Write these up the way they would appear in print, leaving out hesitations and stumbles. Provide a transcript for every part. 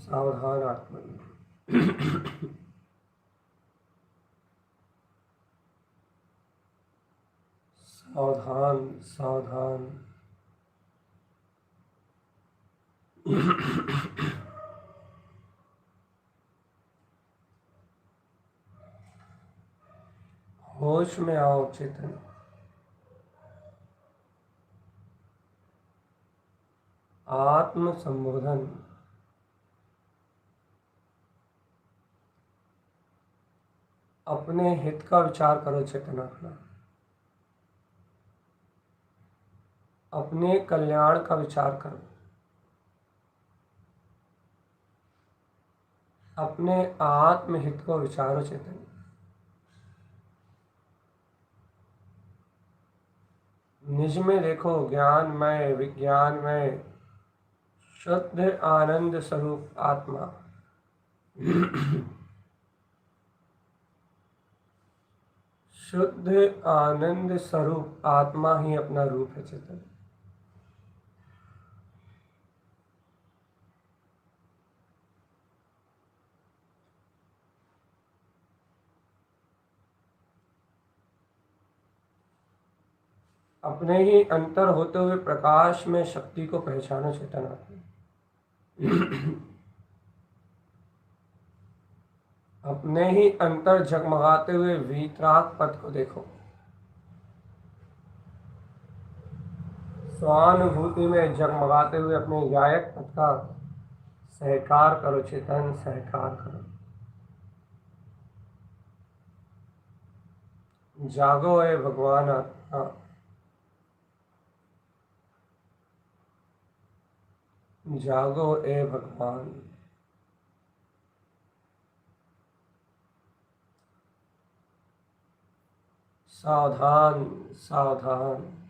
सावधान आत्मा। सावधान सावधान। होश में आओ चेतन। आत्म संबोधन। अपने हित का विचार करो चेतना अपना। अपने कल्याण का विचार करो। अपने आत्महित को विचारो चेतन। निज में देखो ज्ञानमय विज्ञानमय शुद्ध आनंद स्वरूप आत्मा। शुद्ध आनंद स्वरूप आत्मा ही अपना रूप है चेतन। अपने ही अंतर होते हुए प्रकाश में शक्ति को पहचानो चेतन आत्मा। अपने ही अंतर जगमगाते हुए वीतराग पथ को देखो। स्वानुभूति में जगमगाते हुए अपने गायक पथ का सहकार करो चेतन, सहकार करो। जागो ए भगवान आत्मा। जागो ए भगवान। सावधान सावधान।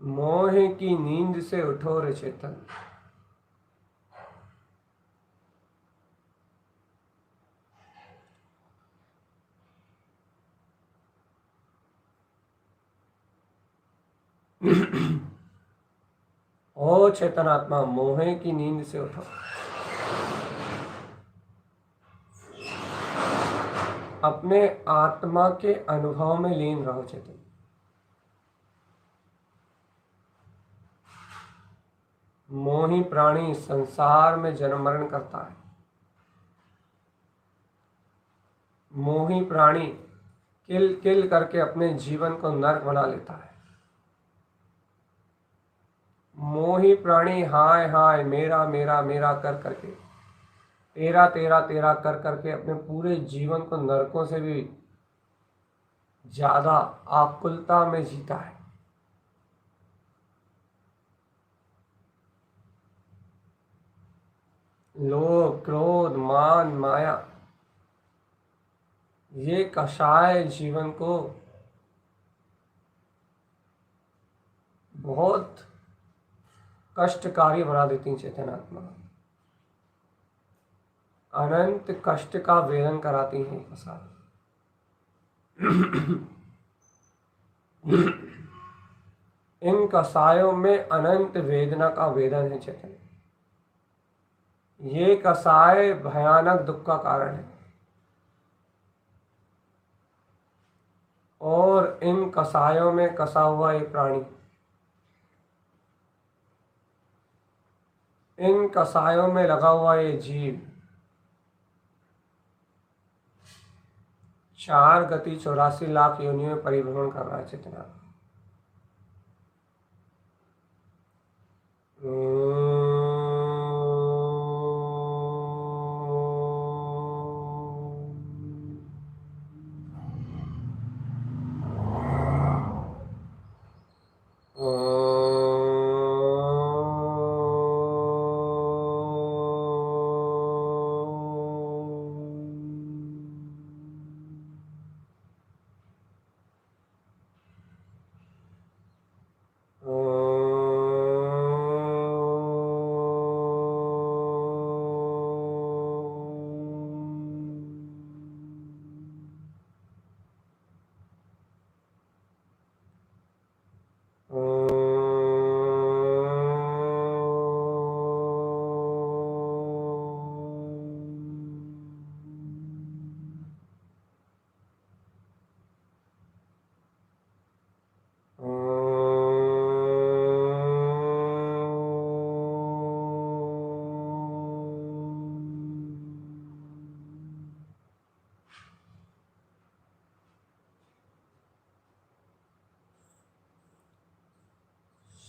मोह मोह की नींद से उठो रे चेतन। ओ चेतनात्मा, मोह की नींद से उठो। अपने आत्मा के अनुभव में लीन रहो चेतन। मोही प्राणी संसार में जन्म मरण करता है। मोही प्राणी किल किल करके अपने जीवन को नरक बना लेता है। मोही प्राणी हाय हाय मेरा मेरा मेरा कर करके, तेरा तेरा तेरा कर करके अपने पूरे जीवन को नरकों से भी ज्यादा आकुलता में जीता है। लोभ, क्रोध, मान, माया, ये कषाय जीवन को बहुत कष्टकारी बना देती चेतनात्मा। अनंत कष्ट का वेदन कराती हैं कषाय। इन कषायों में अनंत वेदना का वेदन है चेतन। ये कषाय भयानक दुख का कारण है। और इन कषायों में कसा हुआ एक प्राणी, इन कषायों में लगा हुआ ये जीव 4 गति 84 लाख योनियों में परिभ्रमण कर रहा है चेतना।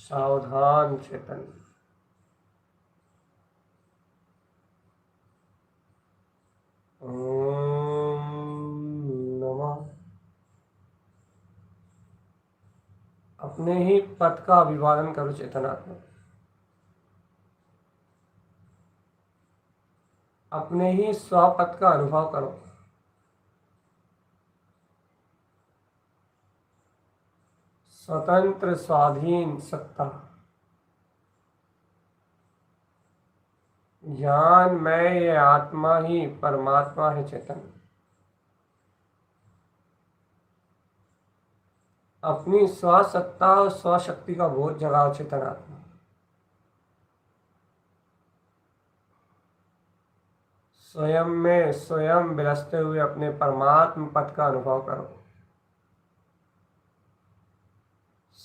सावधान चेतन। नमः। अपने ही पद का अभिवादन करो चेतनात्मा। अपने ही स्वपद का अनुभव करो। स्वतंत्र स्वाधीन सत्ता, ज्ञान में ये आत्मा ही परमात्मा है चेतन। अपनी स्वसत्ता और स्वशक्ति का बोध जगाओ चेतनात्मा। स्वयं में स्वयं विलसते हुए अपने परमात्म पद का अनुभव करो।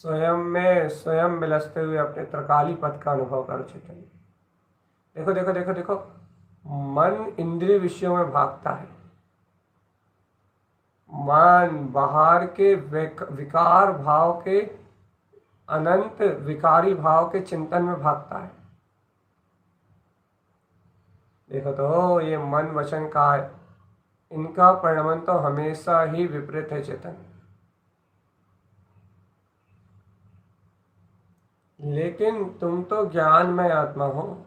स्वयं में स्वयं विलसते हुए अपने त्रिकाली पद का अनुभव करो चेतन। देखो देखो देखो देखो, मन इंद्रिय विषयों में भागता है। मन बाहर के विकार भाव के, अनंत विकारी भाव के चिंतन में भागता है। देखो तो ये मन वचन का है, इनका परिणमन तो हमेशा ही विपरीत है चेतन। लेकिन तुम तो ज्ञान में आत्मा हो।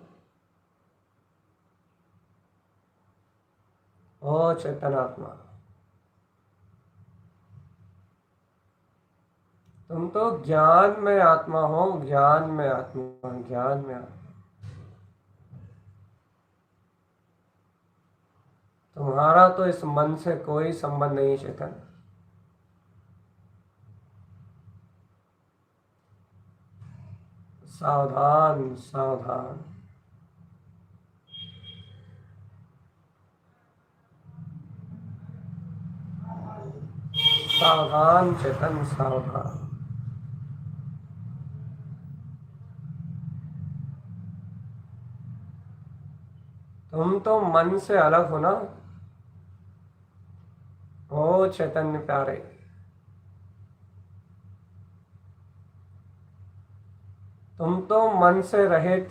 ओ चेतन आत्मा, तुम तो ज्ञान में आत्मा हो, ज्ञान में आत्मा, ज्ञान में आत्मा। तुम्हारा तो इस मन से कोई संबंध नहीं चेतन। सावधान सावधान। सावधान चेतन सावधान। तुम तो मन से अलग हो ना, ओ चैतन्य प्यारे। तुम तो मन से रहित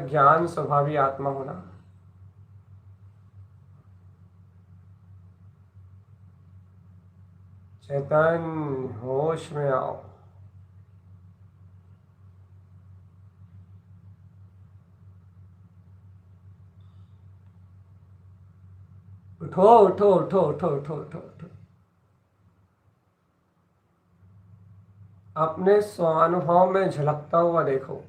ज्ञान स्वभावी आत्मा हो ना। चैतन्य होश में आओ। उठो उठो उठो उठो उठो उठो उठो। अपने स्वानुभव में झलकता हुआ देखो,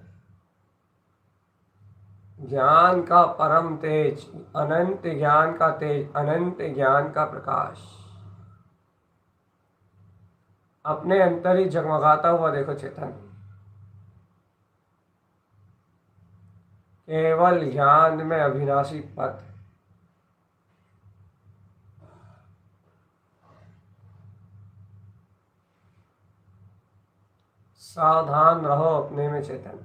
ज्ञान का परम तेज, अनंत ज्ञान का तेज, अनंत ज्ञान का प्रकाश अपने अंतर ही जगमगाता हुआ देखो चेतन। केवल ज्ञान में अविनाशी पथ। सावधान रहो अपने में चेतन।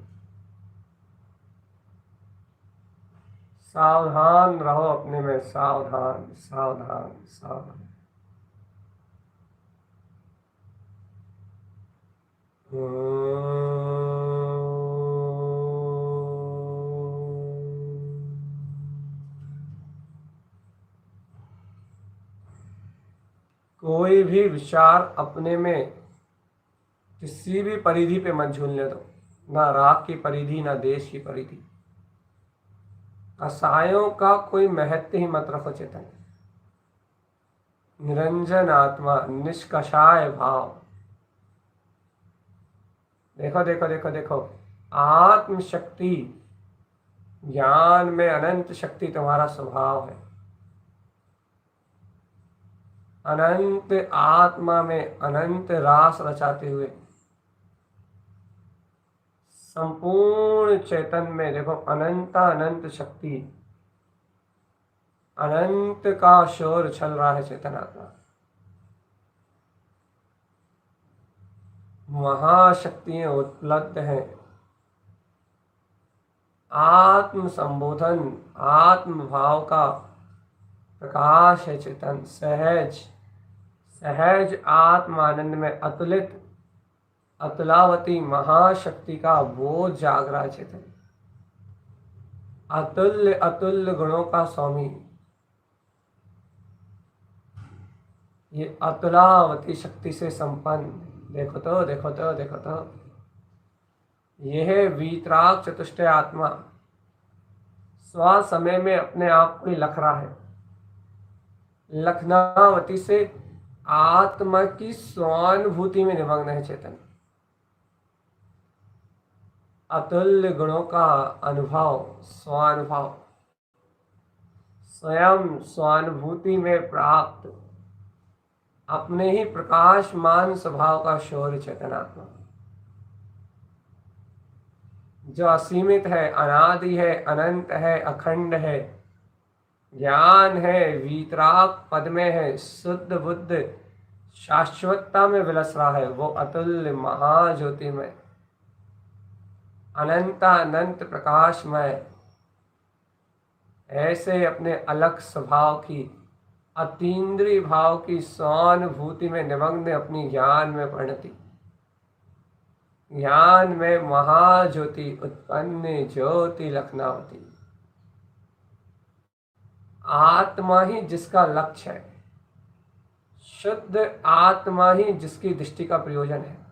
सावधान रहो अपने में, सावधान सावधान सावधान। कोई भी विचार अपने में किसी भी परिधि पे मत झूलने दो, ना राग की परिधि, ना देश की परिधि। कसायों का कोई महत्व ही मत रखो चेतन। निरंजन आत्मा, निष्कषाय भाव। देखो देखो देखो देखो, आत्म शक्ति, ज्ञान में अनंत शक्ति तुम्हारा स्वभाव है। अनंत आत्मा में अनंत रास रचाते हुए संपूर्ण चेतन में देखो अनंत अनंत शक्ति, अनंत का शोर चल रहा है चेतन आत्मा। महाशक्तियां उपलब्ध हैं। आत्म संबोधन, आत्म भाव का प्रकाश है चेतन। सहज सहज आत्मानंद में अतुलित अतुलावती महाशक्ति का बोध जाग रहा है चेतन। अतुल्य अतुल्य गुणों का स्वामी, ये अतुलावती शक्ति से संपन्न। देखो तो देखो तो देखो तो, यह वीतराग चतुष्टय आत्मा स्व समय में अपने आप को ही लख रहा है। लखनावती से आत्मा की स्वानुभूति में निमग्न है चेतन। अतुल्य गुणों का अनुभव, स्वानुभव, स्वयं स्वानुभूति में प्राप्त अपने ही प्रकाशमान स्वभाव का शौर्य चेतनात्मा, जो असीमित है, अनादि है, अनंत है, अखंड है, ज्ञान है, वीतराग पद में है, शुद्ध बुद्ध शाश्वतता में विलस रहा है। वो अतुल्य महाज्योति में अनंत अनंत प्रकाशमय ऐसे अपने अलग स्वभाव की, अतीन्द्रिय भाव की स्वानुभूति में निमग्न अपनी ज्ञान में परिणति, ज्ञान में महाज्योति उत्पन्न ज्योति लखनावती। आत्मा ही जिसका लक्ष्य है, शुद्ध आत्मा ही जिसकी दृष्टि का प्रयोजन है।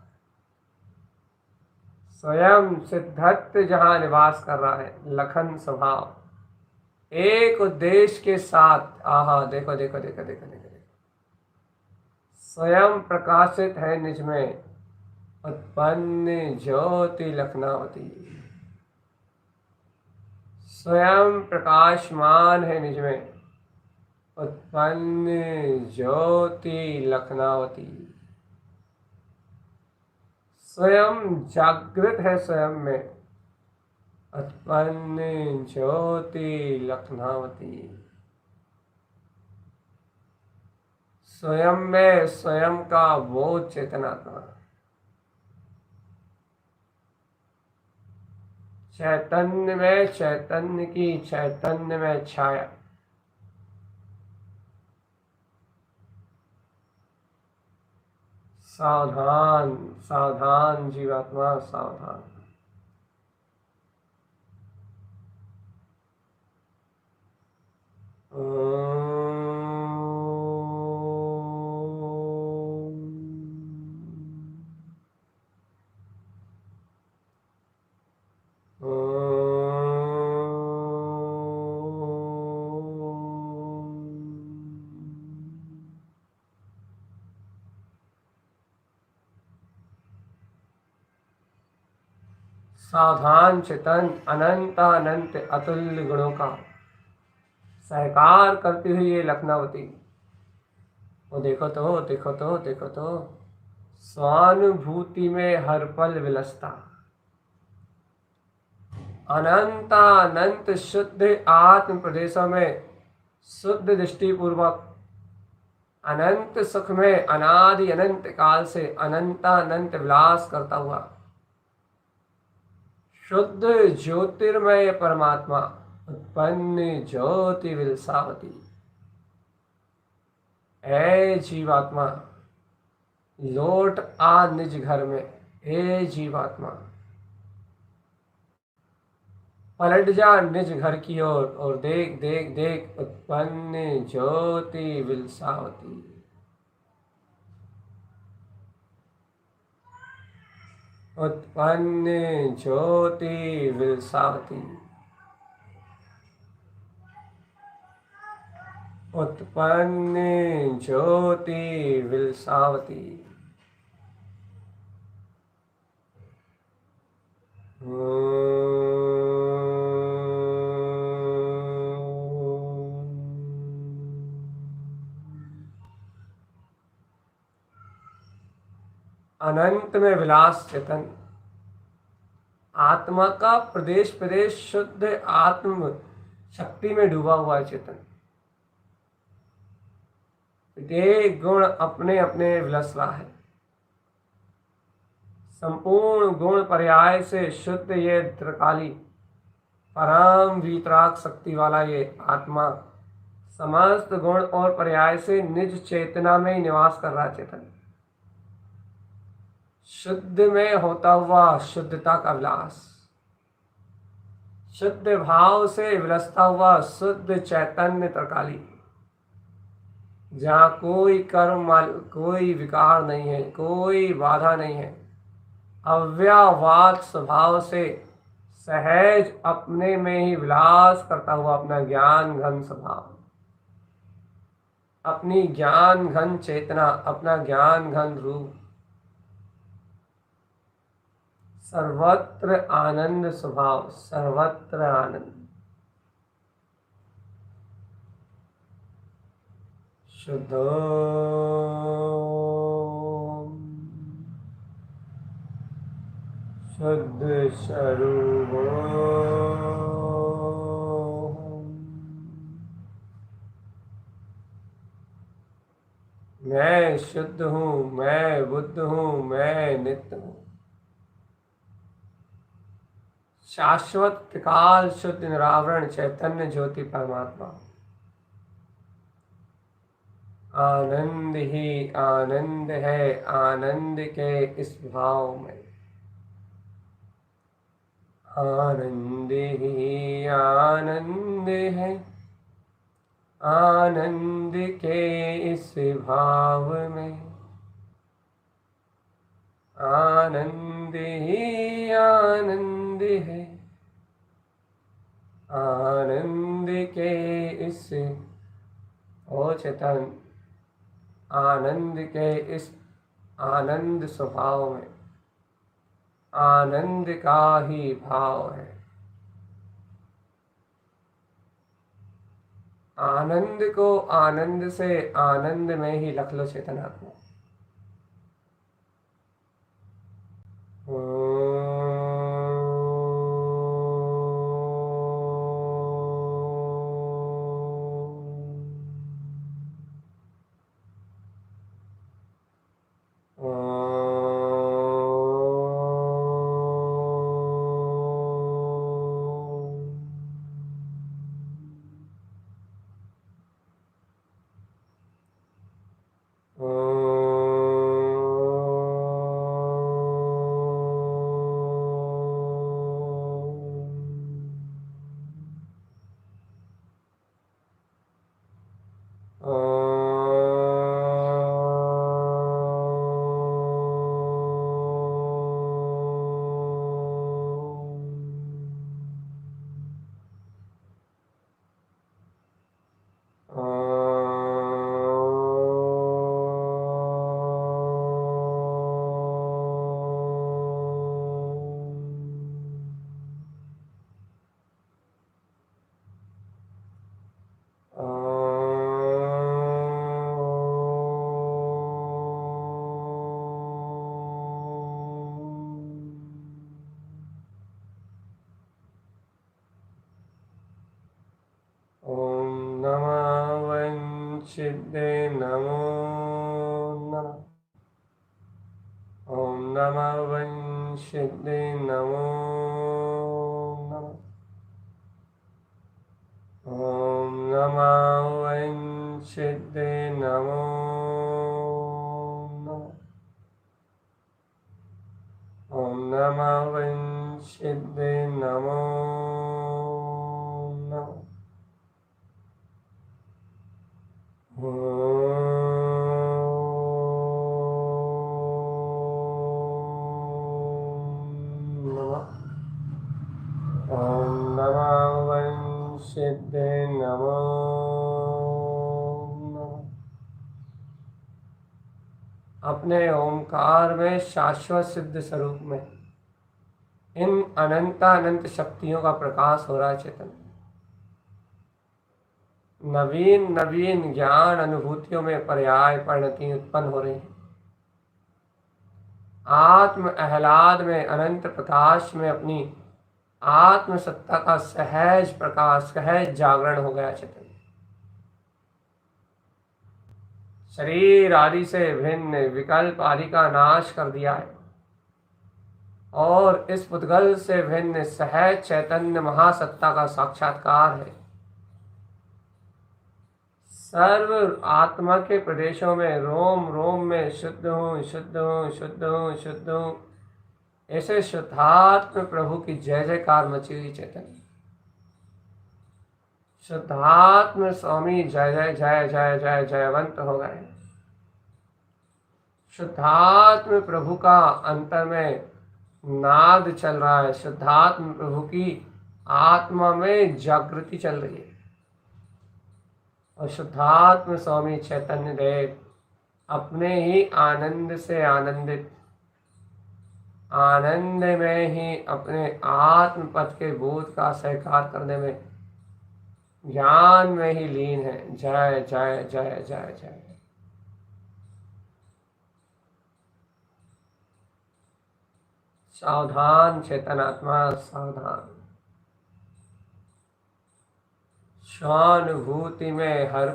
स्वयं सिद्धत्व जहां निवास कर रहा है, लखन स्वभाव, एक उद्देश्य के साथ। आहा देखो देखो देखो देखो देखो देखो, स्वयं प्रकाशित है निज में, उत्पन्न ज्योति लखनावती। स्वयं प्रकाशमान है निज में, उत्पन्न ज्योति लखनावती। स्वयं जागृत है स्वयं में, उत्पन्न ज्योति लखनावती। स्वयं में स्वयं का बोध चेतनात्मा, चैतन्य में चैतन्य की चैतन्य में छाया। सावधान सावधान जीवात्मा सावधान। सावधान चेतन अनंत अनंत अतुल्य गुणों का सहकार करती हुई ये लखनावती। वो देखो तो देखो तो देखो तो, स्वानुभूति में हर पल विलसता, अनंत अनंत शुद्ध आत्म प्रदेशों में शुद्ध दृष्टि पूर्वक, अनंत सुख में अनादि अनंत काल से अनंत अनंत विलास करता हुआ शुद्ध ज्योतिर्मय परमात्मा, उत्पन्न ज्योति विलसावती। ऐ जीवात्मा लौट आ निज घर में, हे जीवात्मा पलट जा निज घर की ओर और देख देख देख उत्पन्न ज्योति विलसावती। उत्पन्न ज्योति विलसावती। उत्पन्न ज्योति विलसावती। अनंत में विलास चेतन, आत्मा का प्रदेश प्रदेश शुद्ध आत्म शक्ति में डूबा हुआ है चेतन। प्रत्येक गुण अपने अपने विलस रहा है। संपूर्ण गुण पर्याय से शुद्ध ये त्रिकाली परम वीतराग शक्ति वाला ये आत्मा समस्त गुण और पर्याय से निज चेतना में ही निवास कर रहा चेतन। शुद्ध में होता हुआ शुद्धता का विलास, शुद्ध भाव से विलसता हुआ शुद्ध चैतन्य त्रिकाली, जहाँ कोई कर्म कोई विकार नहीं है, कोई बाधा नहीं है, अव्ययवाद स्वभाव से सहज अपने में ही विलास करता हुआ अपना ज्ञान घन स्वभाव, अपनी ज्ञान घन चेतना, अपना ज्ञान घन रूप, सर्वत्र आनंद स्वभाव, सर्वत्र आनंद। शुद्धो शुद्ध स्वरूप। मैं शुद्ध हूँ, मैं बुद्ध हूँ, मैं नित्य हूँ। शाश्वत त्रिकाल शुद्ध निरावरण चैतन्य ज्योति परमात्मा, आनंद ही आनंद है, आनंद के इस भाव में आनंद ही आनंद है, आनंद के इस भाव में आनंद ही आनंद है, आनंद के इस ओ चेतन आनंद के इस आनंद स्वभाव में आनंद का ही भाव है। आनंद को आनंद से आनंद में ही रख लो चेतनात्मा। सिद्धे नमो नमः। ओम नमः वंशिद्धे नमो नमः। ओम नमः वंशिद्धे नमो नमः। ओम नमः वंशिद्धे नमो नमः। सिद्धे नमो नमः। अपने ओंकार में शाश्वत सिद्ध स्वरूप में इन अनंत शक्तियों का प्रकाश हो रहा है। चेतन नवीन नवीन ज्ञान अनुभूतियों में पर्याय परिणति उत्पन्न हो रही है। आत्म आह्लाद में अनंत प्रकाश में अपनी आत्म सत्ता का सहज प्रकाश सहज जागरण हो गया। चेतन शरीर आदि से भिन्न विकल्प आदि का नाश कर दिया है और इस पुद्गल से भिन्न सहज चैतन्य महासत्ता का साक्षात्कार है। सर्व आत्मा के प्रदेशों में रोम रोम में शुद्ध हूँ शुद्ध हूँ शुद्ध हूँ शुद्ध हूँ ऐसे शुद्धात्म प्रभु की जय जयकार मची हुई। चेतन शुद्धात्म स्वामी जय जय जय जय जय जयवंत हो गए। शुद्धात्म प्रभु का अंतर में नाद चल रहा है। शुद्धात्म प्रभु की आत्मा में जागृति चल रही है और शुद्धात्म स्वामी चैतन्य देव अपने ही आनंद से आनंदित आनंद में ही अपने आत्म पथ के बोध का सहकार करने में ज्ञान में ही लीन है। जय जय जय जय जय। सावधान चेतनात्मा सावधान। स्वानुभूति में हर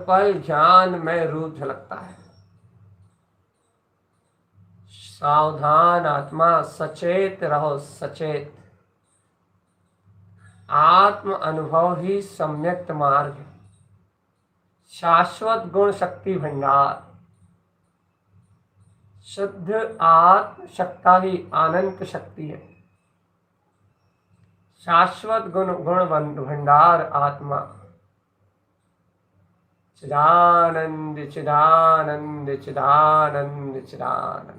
पल ज्ञान में रूप झलकता है। सावधान आत्मा सचेत रहो सचेत। आत्म अनुभव ही सम्यक मार्ग है। शाश्वत गुण शक्ति भंडार शुद्ध आत्म शक्ता ही अनंत शक्ति है। शाश्वत गुण भंडार आत्मा चिदानंद चिदानंद चिदानंद चिदानंद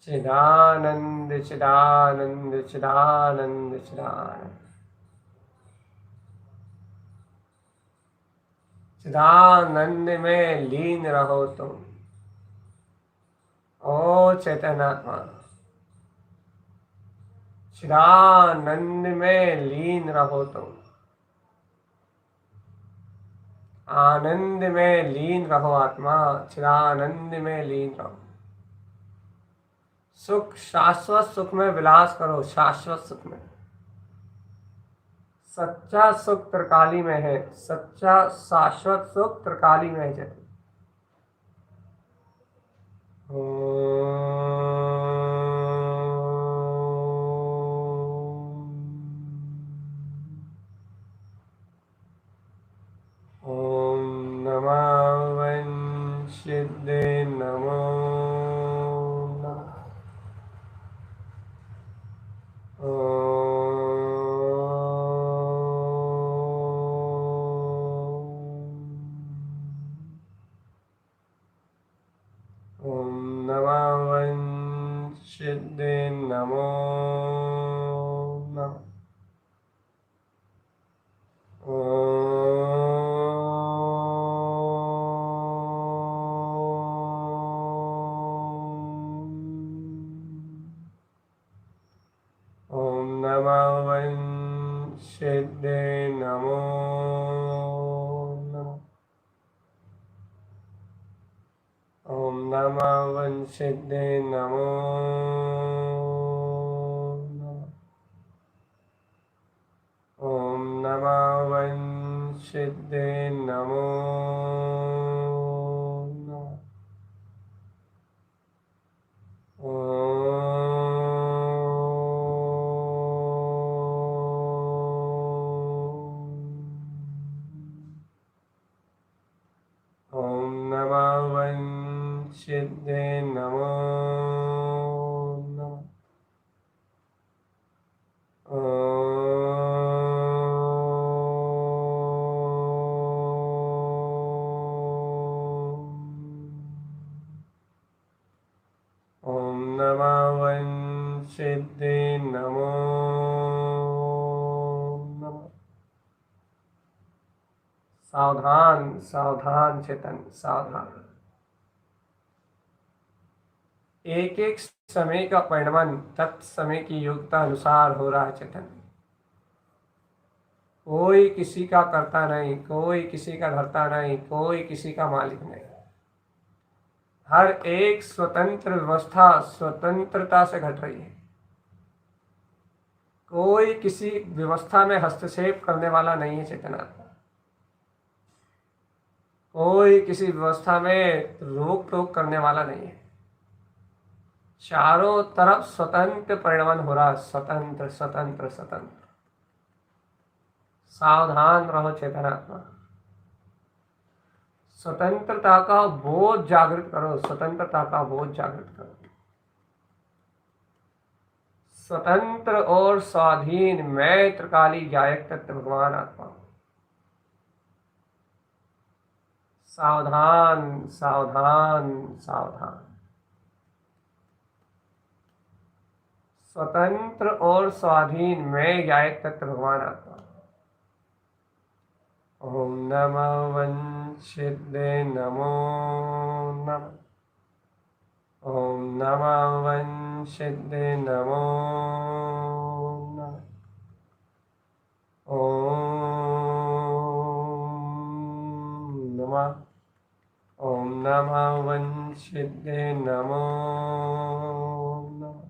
चिदानंद चिदानंद चिदानंद चिदानंद चिदानंद में लीन रहो तुम। ओ चैतन्यात्मा, चिदानंद में लीन रहो तुम। आनंद में लीन रहो आत्मा, चिदानंद में लीन रहो। सुख, शाश्वत सुख में विलास करो, शाश्वत सुख में। सच्चा सुख त्रिकाली में है, सच्चा शाश्वत सुख त्रिकाली में है। ओम नमः वंशिदे नमो नमः। सिद्धे नमो नमः। ओम नमः सिद्धे नमो नमः। ओम नमः सिद्धे नमो नमः। ओम नमः सिद्धे नमो नमः। ओम नमः सिद्धे नमो नमः। ओम नमः सिद्धे नमो नमः। सावधान सावधान चेतन, सावधान। एक एक समय का परिणमन तत्समय की योग्यता अनुसार हो रहा है चेतन। कोई किसी का करता नहीं, कोई किसी का धरता नहीं, कोई किसी का मालिक नहीं। हर एक स्वतंत्र व्यवस्था स्वतंत्रता से घट रही है। कोई किसी व्यवस्था में हस्तक्षेप करने वाला नहीं है चेतनात्मा। कोई किसी व्यवस्था में रोक टोक करने वाला नहीं है। चारों तरफ स्वतंत्र परिणमन हो रहा है, स्वतंत्र स्वतंत्र स्वतंत्र। सावधान रहो चेतनात्मा। स्वतंत्रता का बोध जागृत करो, स्वतंत्रता का बोध जागृत करो। स्वतंत्र और स्वाधीन मैं त्रिकाली गायक तत्व भगवान आत्मा। सावधान सावधान सावधान। स्वतंत्र और स्वाधीन मैं गायक तत्व भगवान आत्मा। ओम नमः सिद्धे नमो नमः। ओम नमः सिद्धे नमो नमः। ओम नमः। ओम नमः सिद्धे नमो नमः।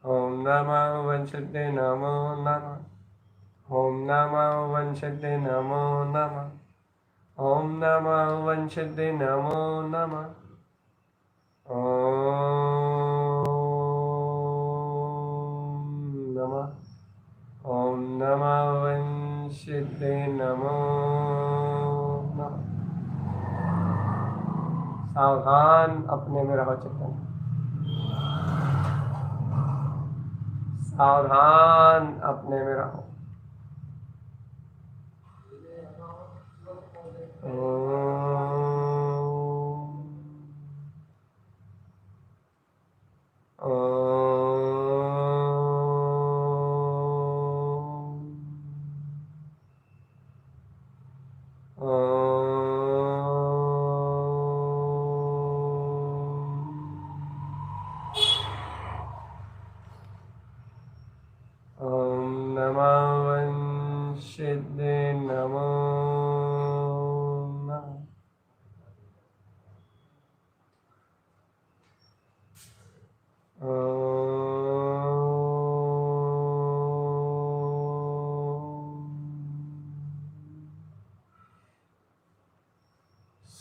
ओम नमः सिद्धे नमो नमः। ओम नमः सिद्धे नमो नमः। ओम नमः सिद्धे नमो नमः। ओम नमः सिद्धे नमो नमः। सावधान अपने में रहो चेतन। सावधान अपने में रहो।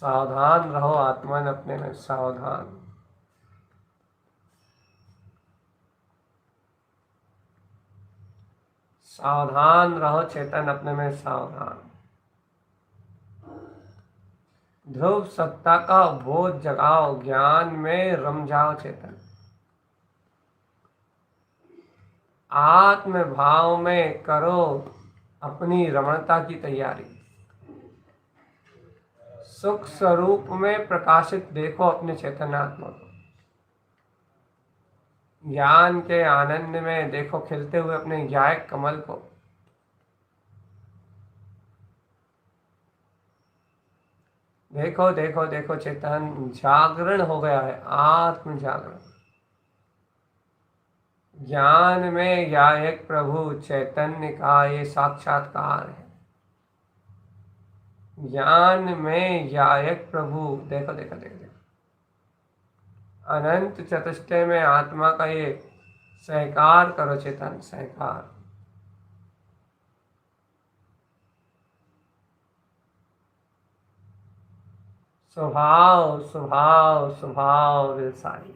सावधान रहो आत्मन अपने में, सावधान। सावधान रहो चेतन अपने में, सावधान। ध्रुव सत्ता का बोध जगाओ, ज्ञान में रम जाओ चेतन। आत्म भाव में करो अपनी रमणता की तैयारी। सुख स्वरूप में प्रकाशित देखो अपने चैतन्यात्मा को। ज्ञान के आनंद में देखो खिलते हुए अपने ज्ञायक कमल को। देखो देखो देखो चेतन जागरण हो गया है, आत्म जागरण। ज्ञान में ज्ञायक प्रभु चैतन्य का ये साक्षात्कार है। ज्ञान में ज्ञायक प्रभु, देखो देखो देखो देखो, अनंत चतुष्टय में आत्मा का ये सहकार करो चेतन, सहकार। स्वभाव स्वभाव स्वभाव विलसाई।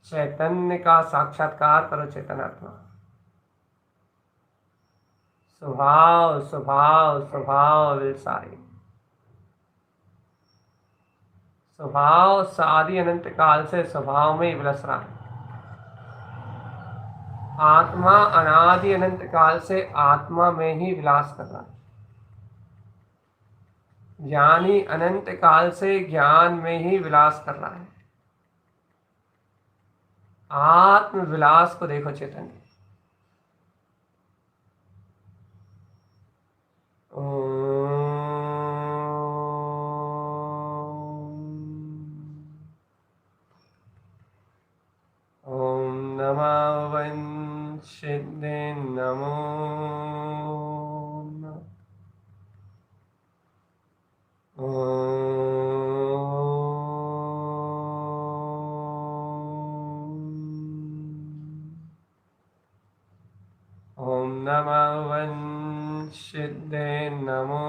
चैतन्य का साक्षात्कार करो चेतनात्मा। स्वभाव स्वभाव स्वभाव विलसाई। स्वभाव सारी अनंत काल से स्वभाव में ही विलस रहा है। आत्मा अनादि अनंत काल से आत्मा में ही विलास कर रहा है। ज्ञानी अनंत काल से ज्ञान में ही विलास कर रहा है। आत्म विलास को देखो चेतन। ओम नमः वंशिदे नमो ओम नमः वंशिदे नमो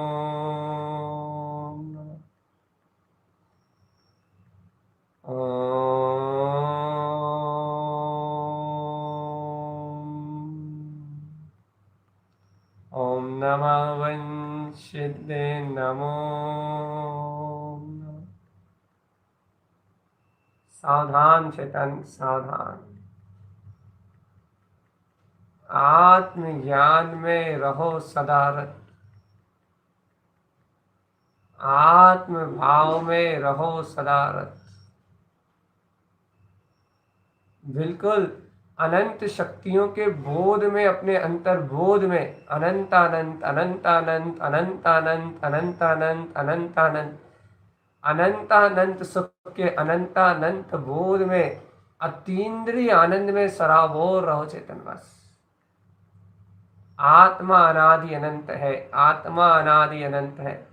ओम नमः वंशिदे नमो। सावधान चेतन, सावधान। आत्मज्ञान में रहो सदारत। आत्म भाव में रहो सदारत। बिल्कुल अनंत शक्तियों के बोध में, अपने अंतर्बोध में अनंतानंत अनंतानंत अनंतानंत अनंतानंत अनंतानंत अनंतानंत सुख के अनंतानंत बोध में अतीन्द्रिय आनंद में सराबोर रहो चेतन। बस आत्मा अनादि अनंत है, आत्मा अनादि अनंत है।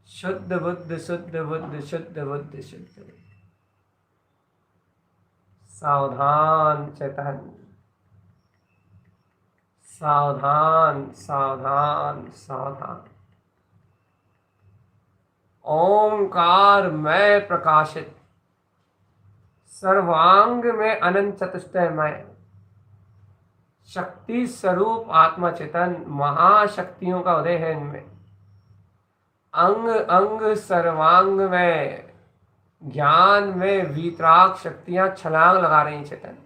शुद्ध बुद्ध शुद्ध बुद्ध शुद्ध बुद्ध शुद्ध। सावधान चेतन, सावधान सावधान सावधान। ओंकार में प्रकाशित, सर्वांग में अनंत चतुष्टयमय, शक्ति स्वरूप आत्मा चेतन। महाशक्तियों का उदय है इनमें। अंग अंग सर्वांग में ज्ञान में वीतराग शक्तियां छलांग लगा रही चेतन।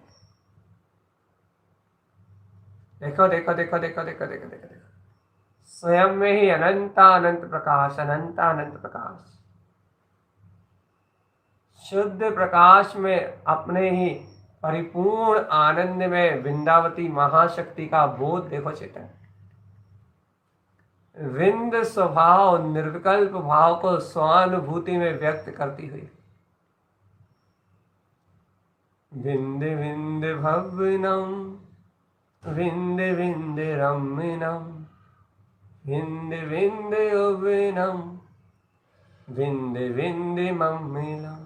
देखो देखो देखो देखो देखो देखो देखो देखो, स्वयं में ही अनंत प्रकाश, अनंत प्रकाश। शुद्ध प्रकाश में अपने ही परिपूर्ण आनंद में वृंदावती महाशक्ति का बोध देखो चेतन। विंद स्वभाव निर्विकल्प भाव को स्वानुभूति में व्यक्त करती हुई। विंद विंद भवनम विंद विंद रमणम विंद विंद उवनम विंद विंद मम्मिलम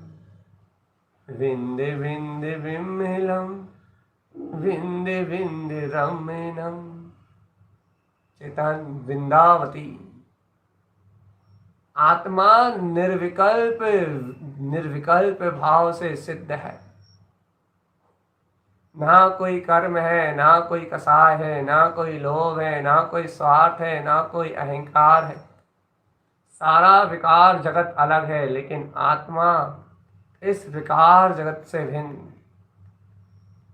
विंद विंद विमलम विंद विंद रमणम। चेतन वृंदावती। आत्मा निर्विकल्प निर्विकल्प भाव से सिद्ध है। ना कोई कर्म है, ना कोई कसाय है, ना कोई लोभ है, ना कोई स्वार्थ है, ना कोई अहंकार है। सारा विकार जगत अलग है, लेकिन आत्मा इस विकार जगत से भिन्न,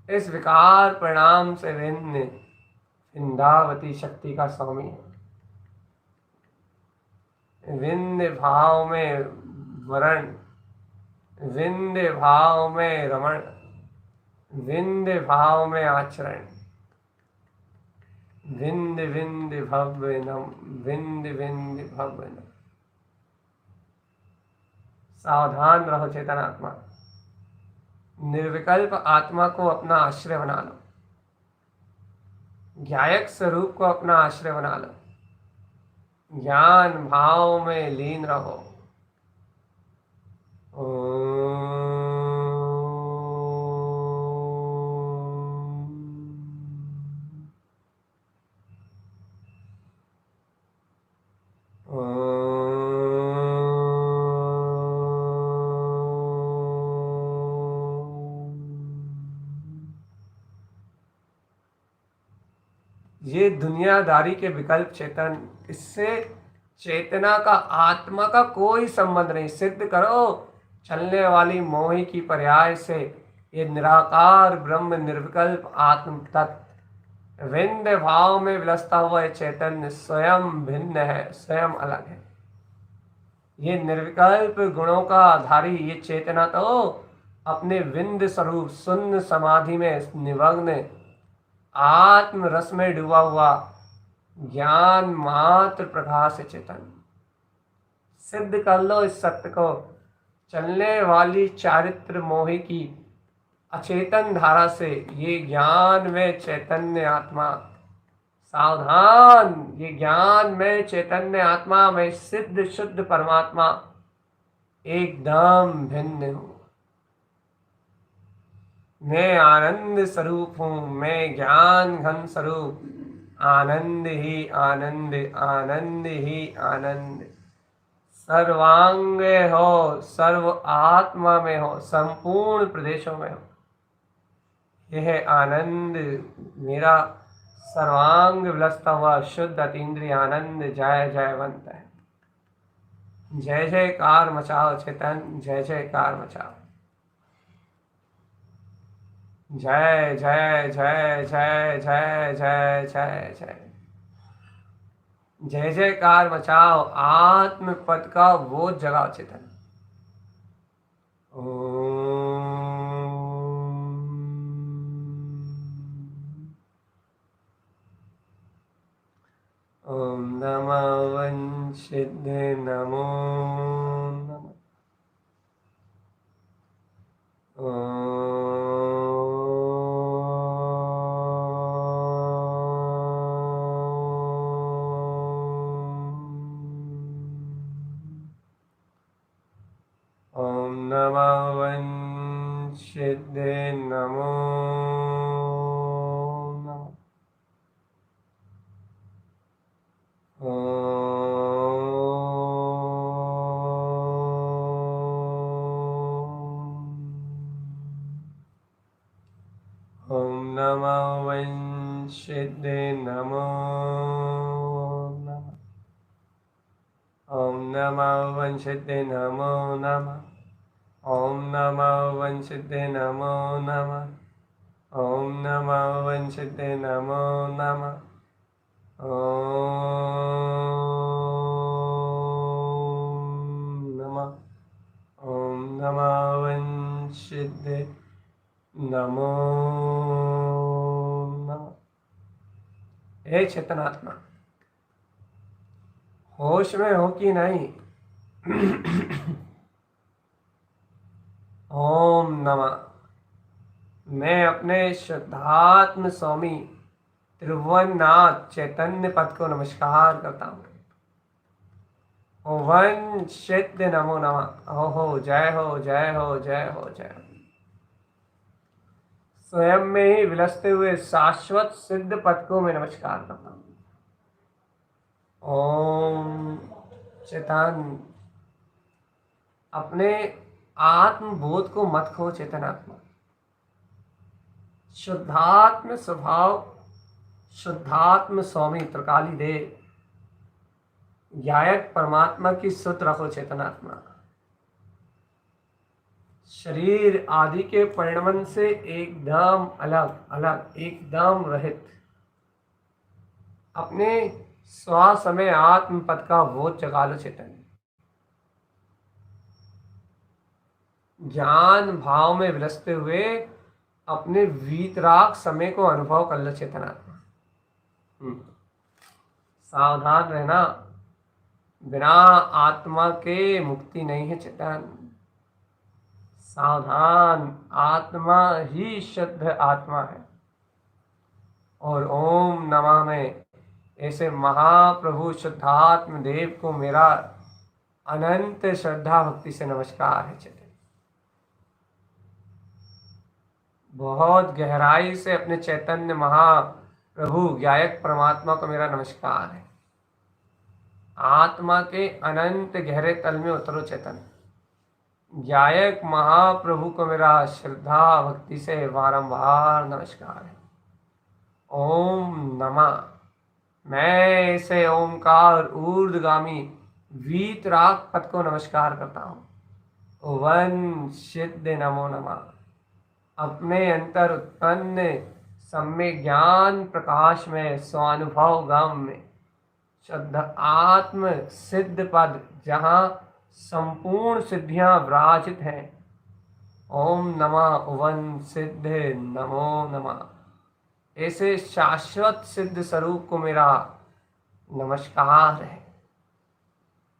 इस विकार परिणाम से भिन्न वृंदावती शक्ति का स्वामी है। विंध्य भाव में वरण, विंध्य भाव में रमण, विंध्य भाव में आचरण, विंध्य विंध्य भव्य नम, विंध्य विंध्य भव्य नम। सावधान रहो चेतन आत्मा, निर्विकल्प आत्मा को अपना आश्रय बना लो, ज्ञायक स्वरूप को अपना आश्रय बना लो, ज्ञान भाव में लीन रहो। ये दुनियादारी के विकल्प चेतन, इससे चेतना का आत्मा का कोई संबंध नहीं। सिद्ध करो चलने वाली मोही की पर्याय से ये निराकार ब्रह्म निर्विकल्प आत्म तत्व विंध्य भाव में विलसता हुआ चैतन्य स्वयं भिन्न है, स्वयं अलग है। ये निर्विकल्प गुणों का आधारी ये चेतना तो अपने विंध्य स्वरूप शून्य समाधि में निमग्न आत्म रस में डूबा हुआ ज्ञान मात्र प्रकाश चेतन। सिद्ध कर लो इस सत्य को। चलने वाली चारित्र मोही की अचेतन धारा से ये ज्ञान में चैतन्य आत्मा, सावधान, ये ज्ञान में चैतन्य आत्मा में सिद्ध शुद्ध परमात्मा एकदम भिन्न हूं। मैं आनंद स्वरूप हूं, मैं ज्ञान घन स्वरूप, आनंद ही आनंद, आनंद ही आनंद, सर्वांग हो, सर्व आत्मा में हो, संपूर्ण प्रदेशों में हो। यह आनंद मेरा सर्वांग विलसता हुआ शुद्ध अतीन्द्रिय आनंद जय जयवंत है। जय जयकार मचाओ चेतन, जय जयकार मचाओ। जय जय जय जय जय जय जय जय जय जयकार मचाओ। आत्म पद का वो जगाओ चेतन। ओम नमः वंशिद्धे नमो नमः। ओम नमः वंशिद्धे नमो नमः। ओम नमः वंशिद्धे नमो नमः। ओम नमः वंशिद्धे नमो नमः। ओम नमः वंशिद्धे नमो नमः। ओम नमः वंशिद्धे नमो नमः। ओम नमः वंशिद्धे नमो नमः। हे चेतनात्मा, होश में हो कि नहीं? ओम नमः। मैं अपने शुद्धात्म स्वामी त्रिभुवननाथ चैतन्य पद को नमस्कार करता हूँ। ओवन सिद्ध नमो नमः। हो जय हो जय हो जय हो जय हो। स्वयं में ही विलसते हुए शाश्वत सिद्ध पद को मैं नमस्कार करता हूँ। ओम चेतन, अपने आत्मबोध को मत खो चेतनात्मा। शुद्धात्म स्वभाव, शुद्धात्म स्वामी त्रिकाली देव, गायक परमात्मा की सुध रखो चेतनात्मा। शरीर आदि के परिणमन से एकदम अलग अलग, एकदम रहित, अपने स्वसमय आत्म पद का बोध जगा लो चेतन। ज्ञान भाव में विलसते हुए अपने वीतराग समय को अनुभव कर लो चेतनात्मा। सावधान रहना, बिना आत्मा के मुक्ति नहीं है चेतन। सावधान, आत्मा ही शुद्ध आत्मा है। और ओम नमः में ऐसे महाप्रभु शुद्धात्म देव को मेरा अनंत श्रद्धा भक्ति से नमस्कार है चेतन। बहुत गहराई से अपने चैतन्य महाप्रभु गायक परमात्मा को मेरा नमस्कार है। आत्मा के अनंत गहरे तल में उतरो चेतन। गायक महाप्रभु को मेरा श्रद्धा भक्ति से बारंबार नमस्कार है। ओम नमः। मैं इसे ओमकार ऊर्ध्वगामी वीतराग पद को नमस्कार करता हूँ। वन सिद्ध नमो नमः। अपने अंतर उत्पन्न सम्यक ज्ञान प्रकाश में स्वानुभव गम में शुद्ध आत्म सिद्ध पद, जहाँ संपूर्ण सिद्धियां विराजित हैं। ओम नमः वन सिद्ध नमो नमः। ऐसे शाश्वत सिद्ध स्वरूप को मेरा नमस्कार है।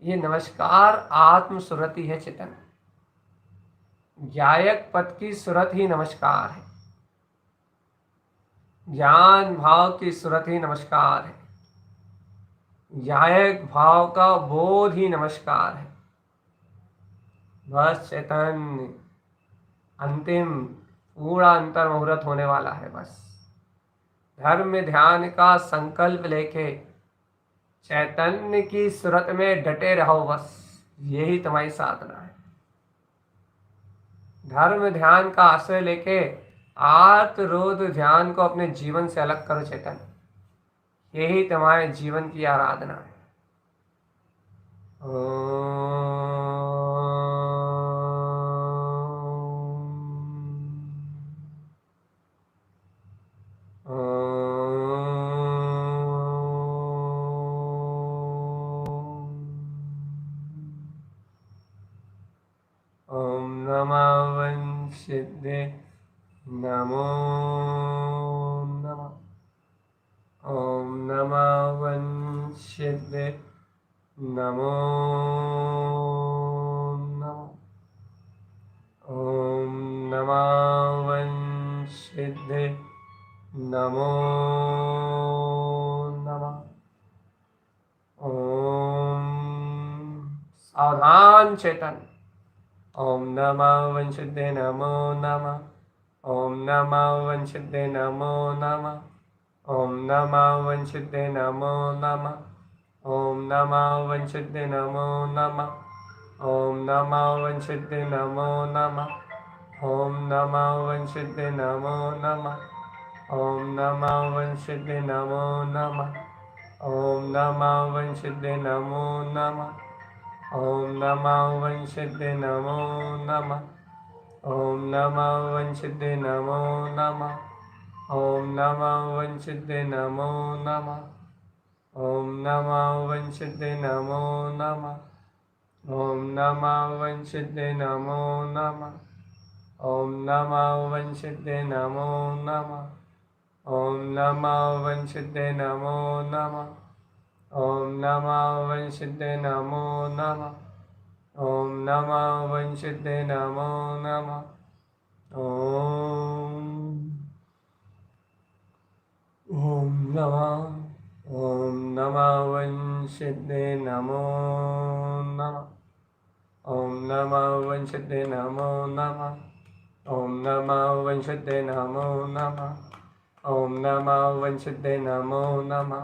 ये नमस्कार आत्म सुरति है चेतन। गायक पद की सुरत ही नमस्कार है। ज्ञान भाव की सुरत ही नमस्कार है। गायक भाव का बोध ही नमस्कार है। बस चैतन्य अंतिम पूरा अंतर मुहूर्त होने वाला है। बस धर्म में ध्यान का संकल्प लेके चैतन्य की सुरत में डटे रहो। बस यही तुम्हारी साधना है। धर्म ध्यान का आश्रय लेके आर्त रोध ध्यान को अपने जीवन से अलग करो चेतन। यही तुम्हारे जीवन की आराधना है। सिद्धे नमो नमः। ओम नमः वंशिद्धे नमो नमः। ओम नमः वंशिद्धे नमो नमः। ओम सावधान चेतन। ओम नमः वंशिद्धे नमो नमः। ओम नमः वंशिद्धे नमो नमः। ओम नमः वंशिद्धे नमो नमः। ओम नमः वंशिद्धे नमो नमः। ओम नमः वंशिद्धे नमो नमः। ओम नमः वंशिद्धे नमो नमः। ओम नमः वंशिद्धे नमो नमः। ओम नमः वंशिद्धे नमो नमः। ओम नमः वंशिद्धे नमो नमः। ओम नमः वंशिद्धे नमो नमः। ओम नमः वंशिद्धे नमो नमः। ओम नमः वंशिद्धे नमो नमः। ओम नमः वंशिद्धे नमो नमः। ओम नमः वंशिद्धे नमो नमः। ओम नमः वंशिद्धे नमो नमः। ओम नमः वंशिद्धे नमो नमः। ओम नमः वंशिद्धे नमो नमः। ओम नमः। ओम नमः वंशिद्धे नमो नमः। ओम नमः वंशिद्धे नमो नमः। ओम नमः वंशिद्धे नमो नमः। ओम नमः वंशिद्धे नमो नमः।